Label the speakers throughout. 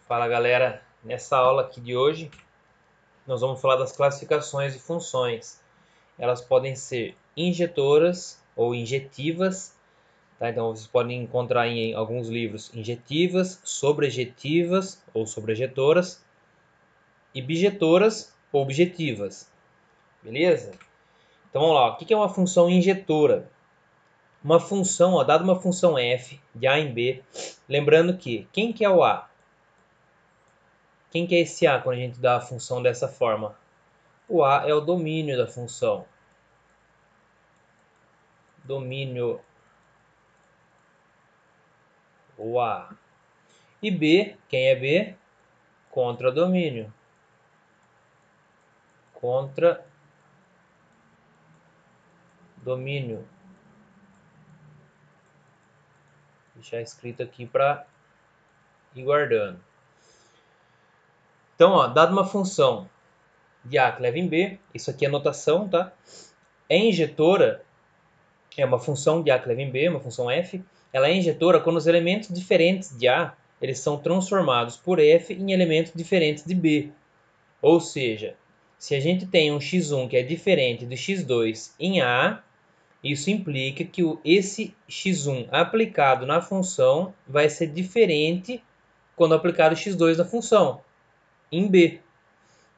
Speaker 1: Fala galera, nessa aula aqui de hoje nós vamos falar das classificações de funções. Elas podem ser injetoras ou injetivas, tá? Então vocês podem encontrar em alguns livros injetivas, sobrejetivas ou sobrejetoras e bijetoras ou objetivas, beleza? Então vamos lá, o que é uma função injetora? Uma função, ó, dada uma função f de a em b, lembrando que quem que é o a? Quem que é esse a quando a gente dá a função dessa forma? O A é o domínio da função. Domínio o A. E B, quem é B? Contradomínio. Contradomínio. Deixar escrito aqui para ir guardando. Então, ó, dado uma função de A que leva em B, isso aqui é notação, tá? É injetora, é uma função de A que leva em B, uma função f. Ela é injetora quando os elementos diferentes de A eles são transformados por f em elementos diferentes de B. Ou seja, se a gente tem um x1 que é diferente do x2 em A, isso implica que esse x1 aplicado na função vai ser diferente quando aplicado o x2 na função, em B.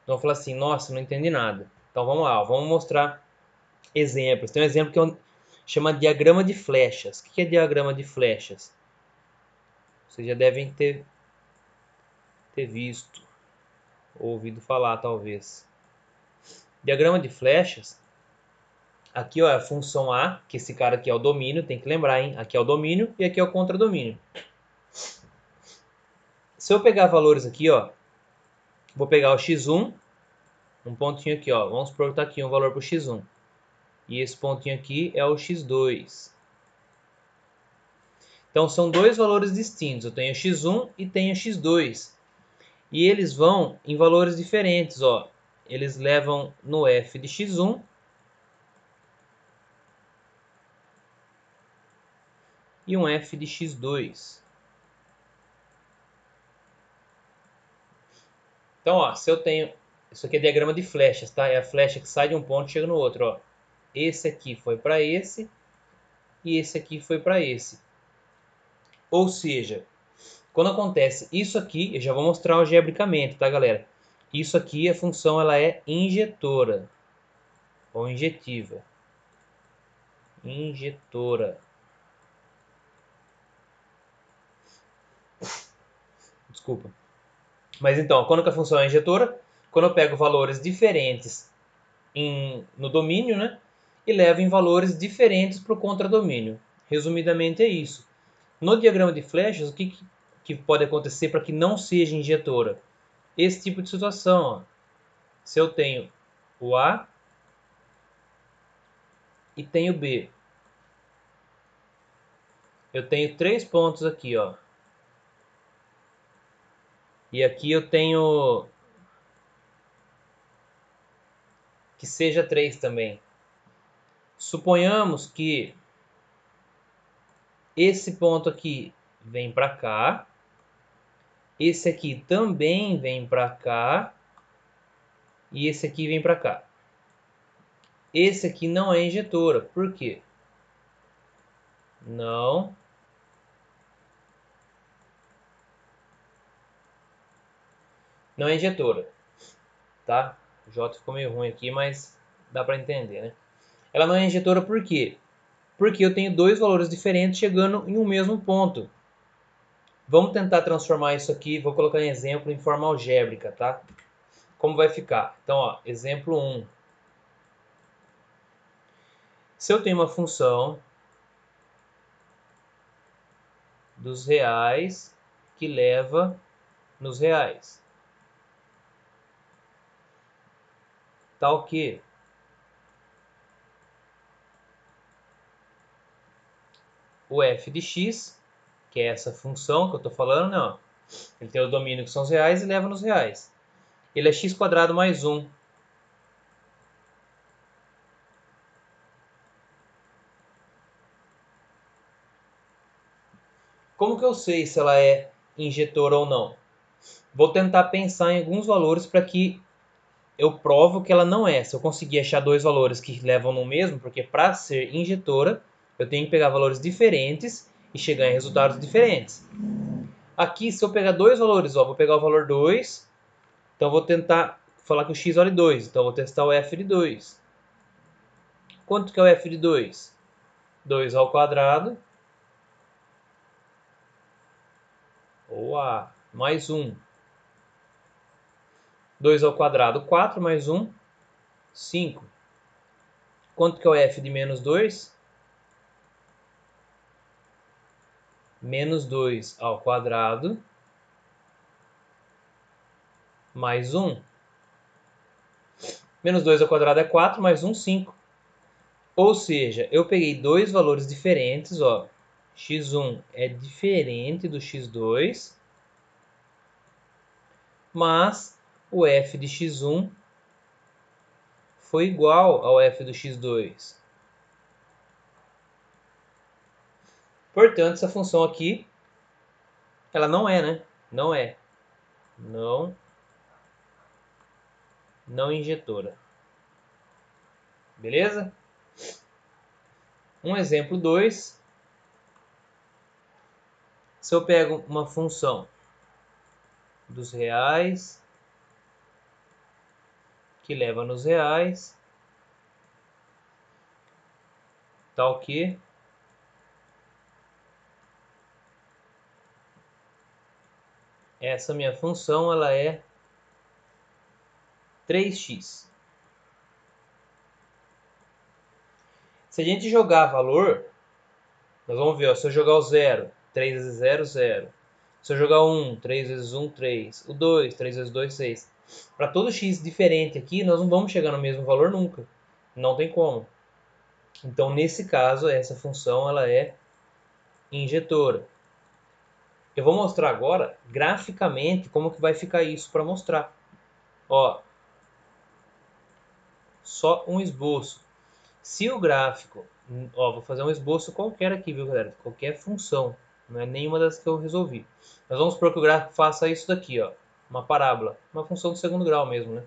Speaker 1: Então, eu falo assim, nossa, não entendi nada. Então, vamos lá, vamos mostrar exemplos. Tem um exemplo que chama diagrama de flechas. O que é diagrama de flechas? Vocês já devem ter visto, ou ouvido falar, talvez. Diagrama de flechas. Aqui ó, é a função A, que esse cara aqui é o domínio, tem que lembrar, hein? Aqui é o domínio e aqui é o contradomínio. Se eu pegar valores aqui, ó, vou pegar o x1, um pontinho aqui, ó, vamos supor que tá aqui um valor para o x1. E esse pontinho aqui é o x2. Então são dois valores distintos, eu tenho o x1 e tenho o x2. E eles vão em valores diferentes, ó. Eles levam no f de x1 e um f de x2. Então, ó, se eu tenho... Isso aqui é diagrama de flechas, tá? É a flecha que sai de um ponto e chega no outro, ó. Esse aqui foi para esse e esse aqui foi para esse. Ou seja, quando acontece isso aqui, eu já vou mostrar algebricamente, tá, galera? Isso aqui, a função ela é injetora ou injetiva. Injetora. Desculpa. Mas então, quando que a função é injetora? Quando eu pego valores diferentes no domínio, né? E levo em valores diferentes para o contradomínio. Resumidamente é isso. No diagrama de flechas, o que pode acontecer para que não seja injetora? Esse tipo de situação. Ó. Se eu tenho o A e tenho B. Eu tenho três pontos aqui, ó. E aqui eu tenho que seja 3 também. Suponhamos que esse ponto aqui vem para cá. Esse aqui também vem para cá. E esse aqui vem para cá. Esse aqui não é injetora. Por quê? Não é injetora, tá? O J ficou meio ruim aqui, mas dá para entender, né? Ela não é injetora por quê? Porque eu tenho dois valores diferentes chegando em um mesmo ponto. Vamos tentar transformar isso aqui, vou colocar em exemplo em forma algébrica, tá? Como vai ficar? Então, ó, exemplo 1. Se eu tenho uma função dos reais que leva nos reais, tal que o f de x, que é essa função que eu estou falando, né, ó, ele tem o domínio que são os reais e leva nos reais. Ele é x² mais 1. Como que eu sei se ela é injetora ou não? Vou tentar pensar em alguns valores para que eu provo que ela não é. Se eu conseguir achar dois valores que levam no mesmo, porque para ser injetora, eu tenho que pegar valores diferentes e chegar em resultados diferentes. Aqui, se eu pegar dois valores, ó, vou pegar o valor 2, então vou tentar falar que o x vale 2, então vou testar o f de 2. Quanto que é o f de 2? 2 ao quadrado, ou a mais 1. 2 ao quadrado, 4, mais 1, 5. Quanto que é o f de menos 2? Menos 2 ao quadrado, mais 1. Menos 2 ao quadrado é 4, mais 1, 5. Ou seja, eu peguei dois valores diferentes, ó. x1 é diferente do x2, mas o f de x1 foi igual ao f do x2. Portanto, essa função aqui, ela não é, né? Não é. Não injetora. Beleza? Um exemplo 2. Se eu pego uma função dos reais que leva nos reais, tal que essa minha função ela é 3x. Se a gente jogar valor, nós vamos ver, ó, se eu jogar o 0, 3 vezes 0, 0. Se eu jogar o 1, 3 vezes 1, 3. O 2, 3 vezes 2, 6. Para todo x diferente aqui, nós não vamos chegar no mesmo valor nunca. Não tem como. Então, nesse caso, essa função ela é injetora. Eu vou mostrar agora, graficamente, como que vai ficar isso para mostrar. Ó, só um esboço. Se o gráfico, ó, vou fazer um esboço qualquer aqui, viu, galera? Qualquer função, não é nenhuma das que eu resolvi. Nós vamos supor que o gráfico faça isso daqui, ó, uma parábola, uma função de segundo grau mesmo, né?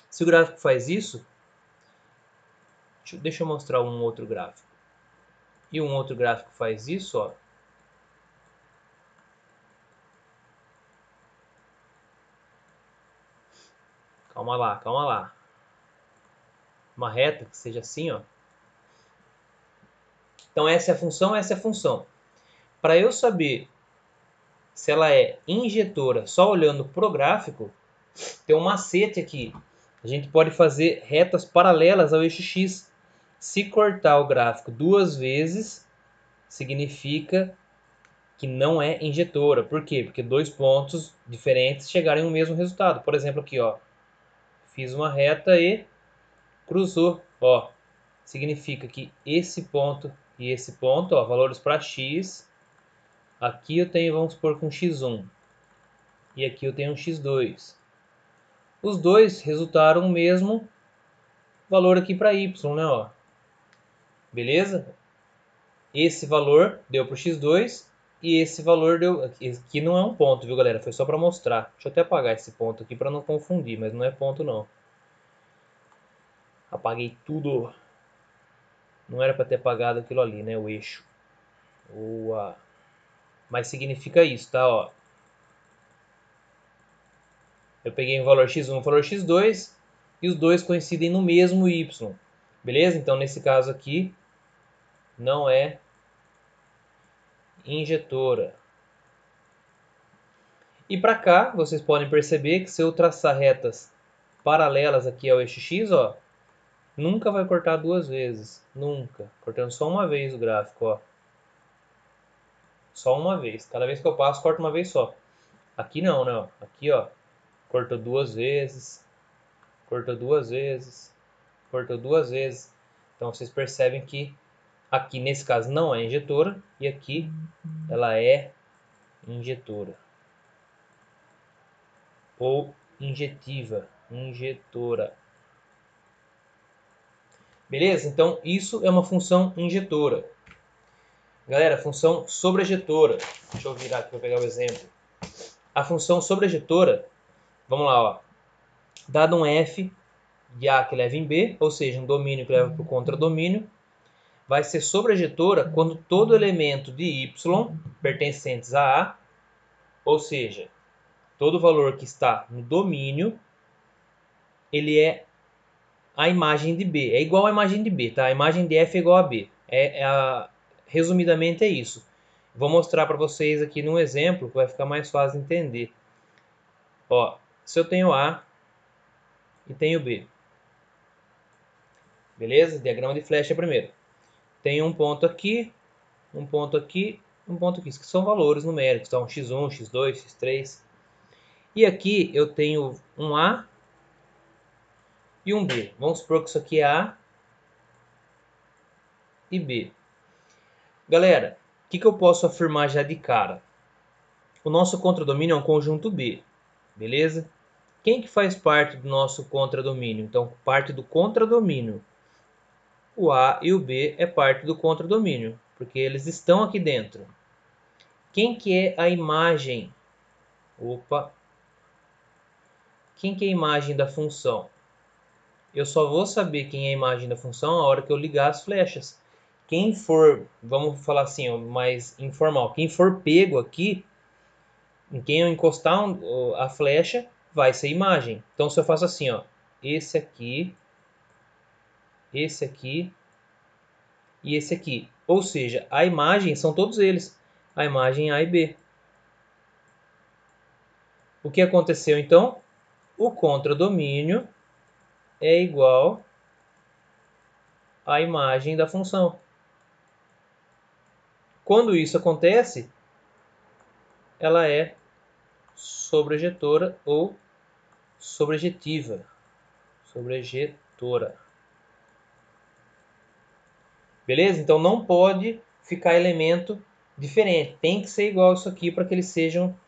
Speaker 1: Se o gráfico faz isso, deixa eu mostrar um outro gráfico. E um outro gráfico faz isso, ó. Calma lá, calma lá. Uma reta que seja assim, ó. Então essa é a função, essa é a função. Para eu saber se ela é injetora só olhando para o gráfico, tem um macete aqui. A gente pode fazer retas paralelas ao eixo X. Se cortar o gráfico duas vezes, significa que não é injetora. Por quê? Porque dois pontos diferentes chegaram no mesmo resultado. Por exemplo, aqui, ó, fiz uma reta e cruzou. Ó, significa que esse ponto e esse ponto, ó, valores para x. Aqui eu tenho, vamos supor, com x1. E aqui eu tenho um x2. Os dois resultaram o mesmo valor aqui para y, né? Ó. Beleza? Esse valor deu para o x2 e esse valor deu... Aqui não é um ponto, viu, galera? Foi só para mostrar. Deixa eu até apagar esse ponto aqui para não confundir, mas não é ponto, não. Apaguei tudo. Não era para ter apagado aquilo ali, né? O eixo. Boa. Mas significa isso, tá? Ó. Eu peguei o valor x1 e o valor x2 e os dois coincidem no mesmo y. Beleza? Então, nesse caso aqui, não é injetora. E para cá, vocês podem perceber que se eu traçar retas paralelas aqui ao eixo X, ó, nunca vai cortar duas vezes. Nunca. Cortando só uma vez o gráfico, ó. Só uma vez. Cada vez que eu passo, corta uma vez só. Aqui não, né? Aqui, ó, cortou duas vezes. Cortou duas vezes. Cortou duas vezes. Então, vocês percebem que aqui, nesse caso, não é injetora. E aqui, ela é injetora. Ou injetiva. Injetora. Beleza? Então, isso é uma função injetora. Galera, função sobrejetora. Deixa eu virar aqui para pegar o exemplo. A função sobrejetora, vamos lá, ó. Dado um f de A que leva em B, ou seja, um domínio que leva para o contradomínio, vai ser sobrejetora quando todo elemento de y pertencentes a A, ou seja, todo valor que está no domínio, ele é a imagem de B. É igual à imagem de B, tá? A imagem de F é igual a B. Resumidamente é isso. Vou mostrar para vocês aqui num exemplo que vai ficar mais fácil de entender. Ó, se eu tenho A e tenho B, beleza? Diagrama de flecha primeiro. Tenho um ponto aqui, um ponto aqui, um ponto aqui. Isso que são valores numéricos, então x1, x2, x3. E aqui eu tenho um A e um B. Vamos supor que isso aqui é A e B. Galera, o que eu posso afirmar já de cara? O nosso contradomínio é um conjunto B, beleza? Quem que faz parte do nosso contradomínio? Então, parte do contradomínio. O A e o B é parte do contradomínio, porque eles estão aqui dentro. Quem que é a imagem? Opa! Quem que é a imagem da função? Eu só vou saber quem é a imagem da função a hora que eu ligar as flechas. Quem for, vamos falar assim, mais informal, quem for pego aqui, em quem eu encostar a flecha, vai ser imagem. Então, se eu faço assim, ó, esse aqui e esse aqui. Ou seja, a imagem são todos eles. A imagem A e B. O que aconteceu então? O contradomínio é igual à imagem da função. Quando isso acontece, ela é sobrejetora ou sobrejetiva. Sobrejetora. Beleza? Então não pode ficar elemento diferente. Tem que ser igual isso aqui para que eles sejam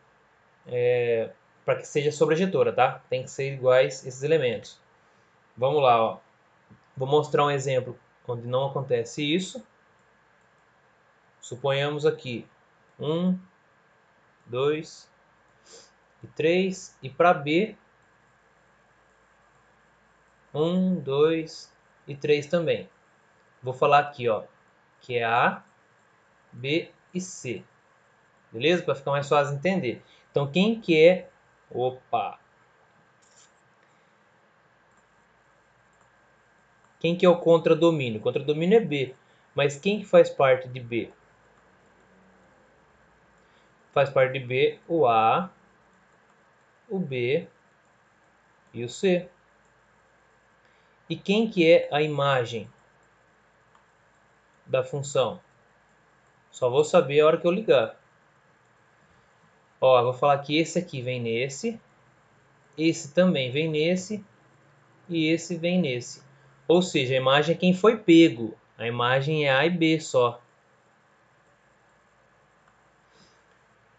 Speaker 1: para que seja sobrejetora, tá? Tem que ser iguais esses elementos. Vamos lá, ó. Vou mostrar um exemplo onde não acontece isso. Suponhamos aqui 1, 2 e 3. E para B, 1, 2 e 3 também. Vou falar aqui, ó, que é A, B e C. Beleza? Para ficar mais fácil de entender. Então, quem que é... Opa! Quem que é o contradomínio? O contradomínio é B. Mas quem que faz parte de B? Faz parte de B o A, o B e o C. E quem que é a imagem da função? Só vou saber a hora que eu ligar. Ó, eu vou falar que esse aqui vem nesse, esse também vem nesse e esse vem nesse. Ou seja, a imagem é quem foi pego. A imagem é A e B só.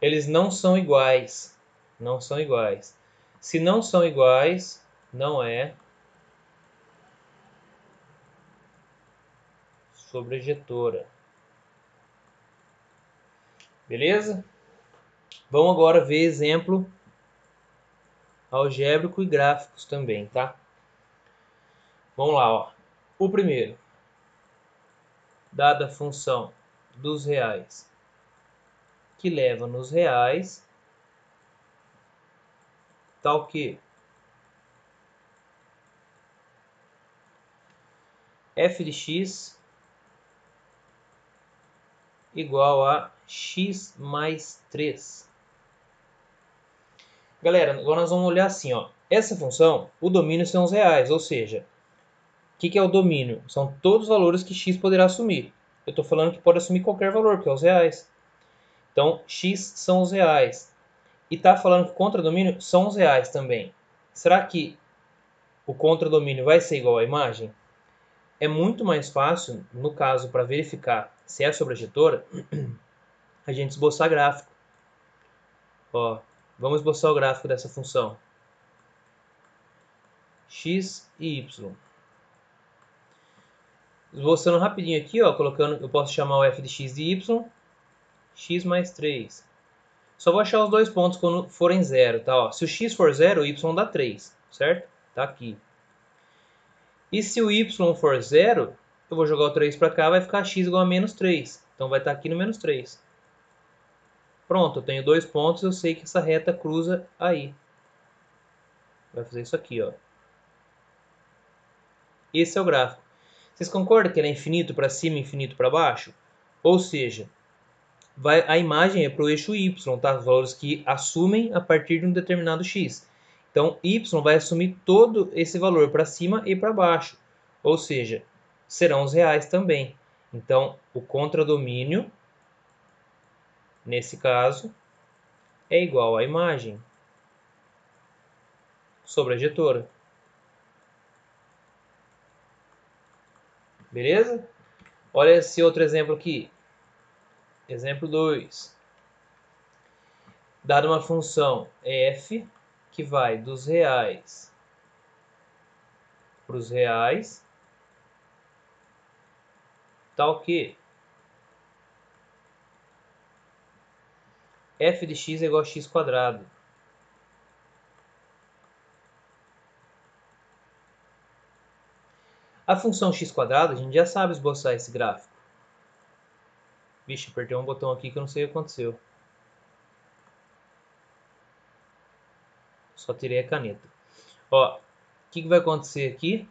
Speaker 1: Eles não são iguais. Não são iguais. Se não são iguais, não é sobrejetora. Beleza? Vamos agora ver exemplo algébrico e gráficos também, tá? Vamos lá, ó. O primeiro, dada a função dos reais que leva nos reais, tal que f de x igual a x mais 3. Galera, agora nós vamos olhar assim, ó. Essa função, o domínio são os reais, ou seja, o que é o domínio? São todos os valores que x poderá assumir. Eu estou falando que pode assumir qualquer valor, que é os reais. Então, x são os reais. E está falando que o contradomínio são os reais também. Será que o contradomínio vai ser igual à imagem? É muito mais fácil, no caso, para verificar se é sobrejetora, a gente esboçar gráfico. Ó, vamos esboçar o gráfico dessa função. X e y. Esboçando rapidinho aqui, ó, colocando, eu posso chamar o f de x e y, x mais 3. Só vou achar os dois pontos quando forem zero, tá? Ó, se o x for zero, o y dá 3, certo? Tá aqui. E se o y for zero, eu vou jogar o 3 para cá, vai ficar x igual a menos 3. Então vai estar aqui no menos 3. Pronto, eu tenho dois pontos, eu sei que essa reta cruza aí. Vai fazer isso aqui, ó. Esse é o gráfico. Vocês concordam que ele é infinito para cima e infinito para baixo? Ou seja, a imagem é para o eixo y, tá? Os valores que assumem a partir de um determinado x. Então, y vai assumir todo esse valor para cima e para baixo. Ou seja, serão os reais também. Então, o contradomínio, nesse caso, é igual à imagem sobre a ejetora. Beleza? Olha esse outro exemplo aqui. Exemplo 2. Dada uma função f que vai dos reais para os reais, tal que f de x é igual a x quadrado. A função x quadrado, a gente já sabe esboçar esse gráfico. Vixe, apertei um botão aqui que eu não sei o que aconteceu. Só tirei a caneta. Ó, o que vai acontecer aqui?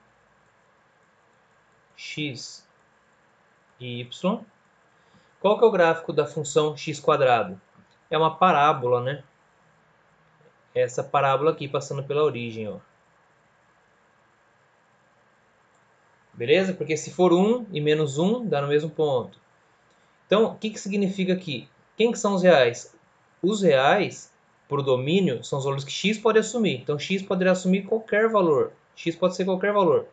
Speaker 1: X e y. Qual que é o gráfico da função x quadrado? É uma parábola, né? Essa parábola aqui passando pela origem, ó. Beleza? Porque se for 1 e menos 1, dá no mesmo ponto. Então, o que significa aqui? Quem que são os reais? Os reais, por domínio, são os valores que x pode assumir. Então, x poderá assumir qualquer valor. X pode ser qualquer valor.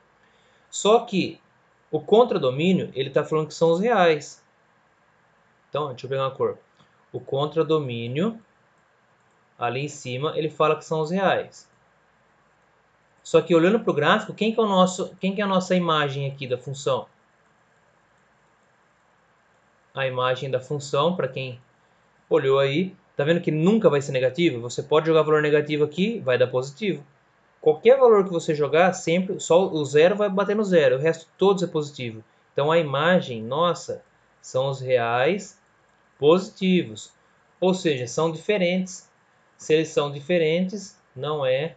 Speaker 1: Só que o contradomínio, ele está falando que são os reais. Então, deixa eu pegar uma cor. O contradomínio, ali em cima, ele fala que são os reais. Só que olhando para o gráfico, quem que é a nossa imagem aqui da função? A imagem da função, para quem olhou aí, tá vendo que nunca vai ser negativo? Você pode jogar valor negativo aqui, vai dar positivo. Qualquer valor que você jogar, sempre só o zero vai bater no zero, o resto todos é positivo. Então a imagem nossa são os reais positivos, ou seja, são diferentes. Se eles são diferentes, não é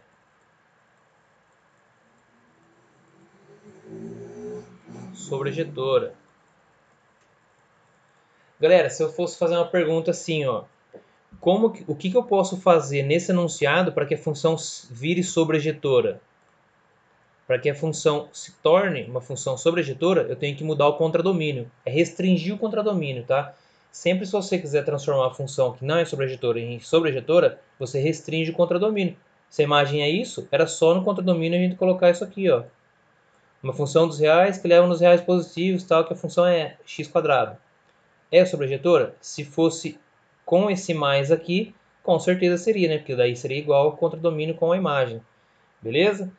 Speaker 1: sobrejetora. Galera, se eu fosse fazer uma pergunta assim, ó, o que eu posso fazer nesse enunciado para que a função vire sobrejetora? Para que a função se torne uma função sobrejetora, eu tenho que mudar o contradomínio. É restringir o contradomínio, tá? Sempre se você quiser transformar a função que não é sobrejetora em sobrejetora, você restringe o contradomínio. Se a imagem é isso, era só no contradomínio a gente colocar isso aqui, ó. Uma função dos reais que leva nos reais positivos, tal, que a função é x quadrado. É sobrejetora? Se fosse com esse mais aqui, com certeza seria, né? Porque daí seria igual ao contradomínio com a imagem. Beleza?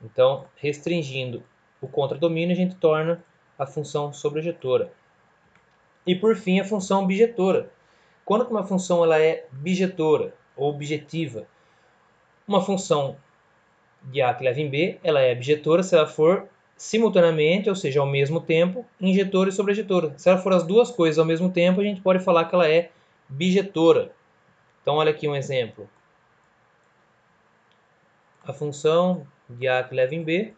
Speaker 1: Então, restringindo o contradomínio, a gente torna a função sobrejetora. E por fim, a função bijetora. Quando uma função ela é bijetora ou objetiva, uma função de A que leva em B, ela é bijetora se ela for simultaneamente, ou seja, ao mesmo tempo, injetora e sobrejetora. Se ela for as duas coisas ao mesmo tempo, a gente pode falar que ela é bijetora. Então, olha aqui um exemplo. A função de A que leva em B.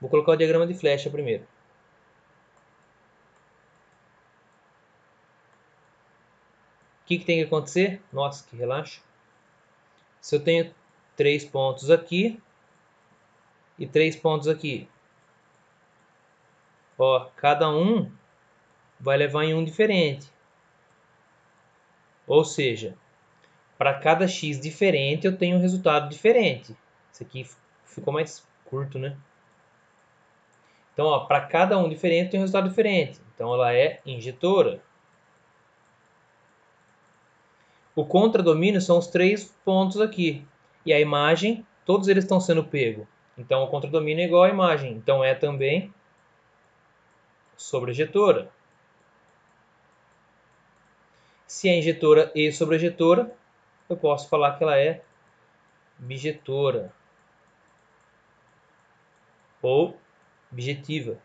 Speaker 1: Vou colocar o diagrama de flecha primeiro. O que tem que acontecer? Nossa, que relaxo. Se eu tenho 3 pontos aqui e 3 pontos aqui, ó, cada um vai levar em um diferente. Ou seja, para cada x diferente eu tenho um resultado diferente. Isso aqui ficou mais curto, né? Então, para cada um diferente tem um resultado diferente. Então, ela é injetora. O contradomínio são os 3 pontos aqui. E a imagem, todos eles estão sendo pegos. Então, o contradomínio é igual à imagem. Então, é também sobrejetora. Se é injetora e sobrejetora, eu posso falar que ela é bijetora ou bijetiva.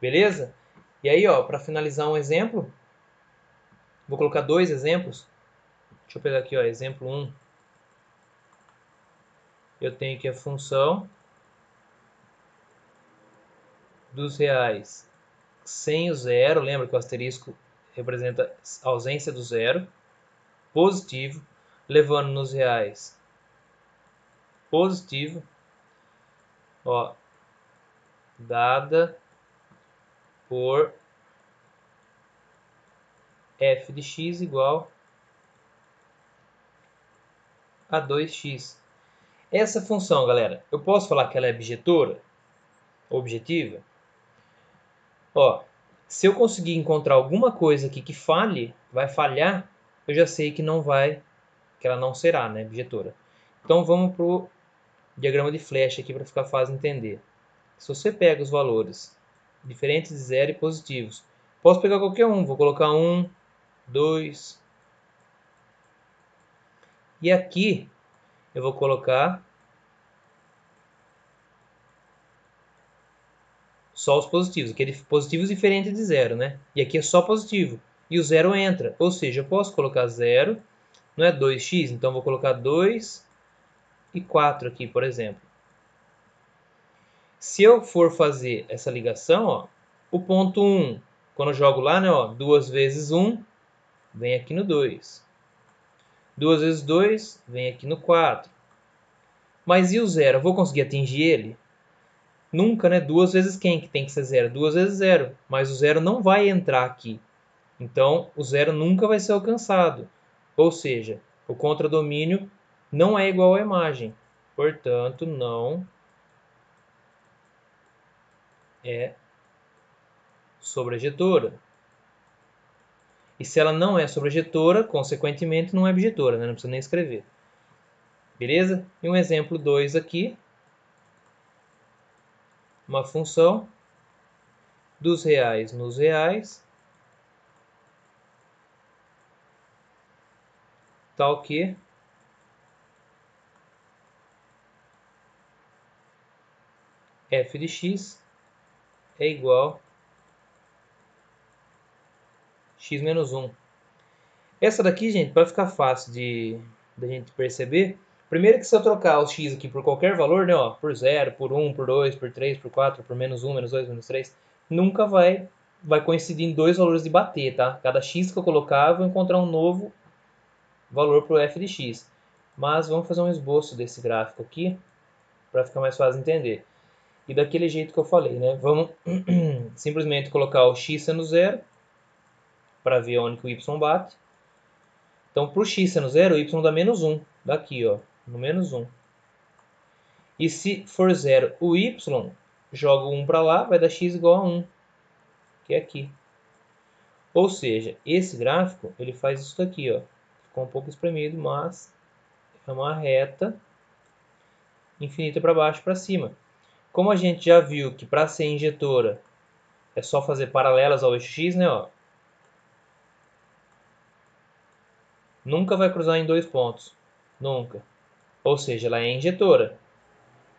Speaker 1: Beleza? E aí, ó, para finalizar um exemplo, vou colocar dois exemplos. Deixa eu pegar aqui, ó, exemplo 1. Eu tenho aqui a função dos reais sem o zero. Lembra que o asterisco representa a ausência do zero. Positivo, levando nos reais positivo, ó, dada por f de x igual a 2x. Essa função, galera, eu posso falar que ela é bijetora? Objetiva? Ó, se eu conseguir encontrar alguma coisa aqui que falhe, vai falhar, eu já sei que não vai, que ela não será, né, bijetora. Então vamos para o diagrama de flecha aqui para ficar fácil de entender. Se você pega os valores diferentes de zero e positivos, posso pegar qualquer um, vou colocar 1, 2, e aqui eu vou colocar só os positivos, aquele positivos diferente de zero, né? E aqui é só positivo, e o zero entra, ou seja, eu posso colocar 0, não é 2x, então eu vou colocar 2 e 4 aqui, por exemplo. Se eu for fazer essa ligação, ó, o ponto 1, quando eu jogo lá, né, ó, 2 vezes 1, vem aqui no 2. 2 vezes 2, vem aqui no 4. Mas e o zero? Eu vou conseguir atingir ele? Nunca, né? 2 vezes quem que tem que ser 0? 2 vezes 0. Mas o zero não vai entrar aqui. Então, o zero nunca vai ser alcançado. Ou seja, o contradomínio não é igual à imagem. Portanto, não é sobrejetora. E se ela não é sobrejetora, consequentemente não é bijetora, né? Não precisa nem escrever. Beleza? E um exemplo 2 aqui. Uma função dos reais nos reais, tal que f de x é igual a x menos 1. Essa daqui, gente, para ficar fácil da gente perceber, primeiro que se eu trocar o x aqui por qualquer valor, né, ó, por 0, por 1, por 2, por 3, por 4, por menos 1, menos 2, menos 3, nunca vai coincidir em dois valores de bater, tá? Cada x que eu colocar, eu vou encontrar um novo valor para o f de x. Mas vamos fazer um esboço desse gráfico aqui, para ficar mais fácil de entender. E daquele jeito que eu falei, né? Vamos simplesmente colocar o x sendo 0, para ver onde que o y bate. Então, para o x sendo 0, o y dá menos 1. Daqui, ó, no menos 1. E se for 0 o y, joga o 1 para lá, vai dar x igual a 1, que é aqui. Ou seja, esse gráfico, ele faz isso daqui, ó. Ficou um pouco espremido, mas é uma reta infinita para baixo e para cima. Como a gente já viu que para ser injetora é só fazer paralelas ao eixo x, né, ó. Nunca vai cruzar em dois pontos. Nunca. Ou seja, ela é injetora.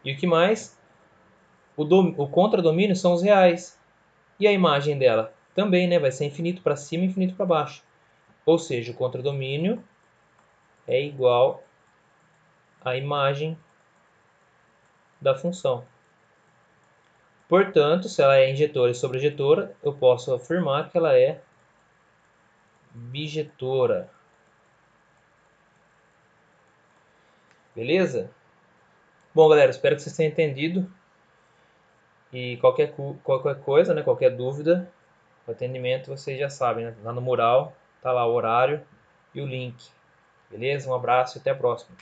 Speaker 1: E o que mais? O contradomínio são os reais. E a imagem dela? Também, né? Vai ser infinito para cima e infinito para baixo. Ou seja, o contradomínio é igual à imagem da função. Portanto, se ela é injetora e sobrejetora, eu posso afirmar que ela é bijetora. Beleza? Bom, galera, espero que vocês tenham entendido. E qualquer coisa, né, qualquer dúvida, o atendimento vocês já sabem, né? Lá no mural tá lá o horário e o link. Beleza? Um abraço e até a próxima.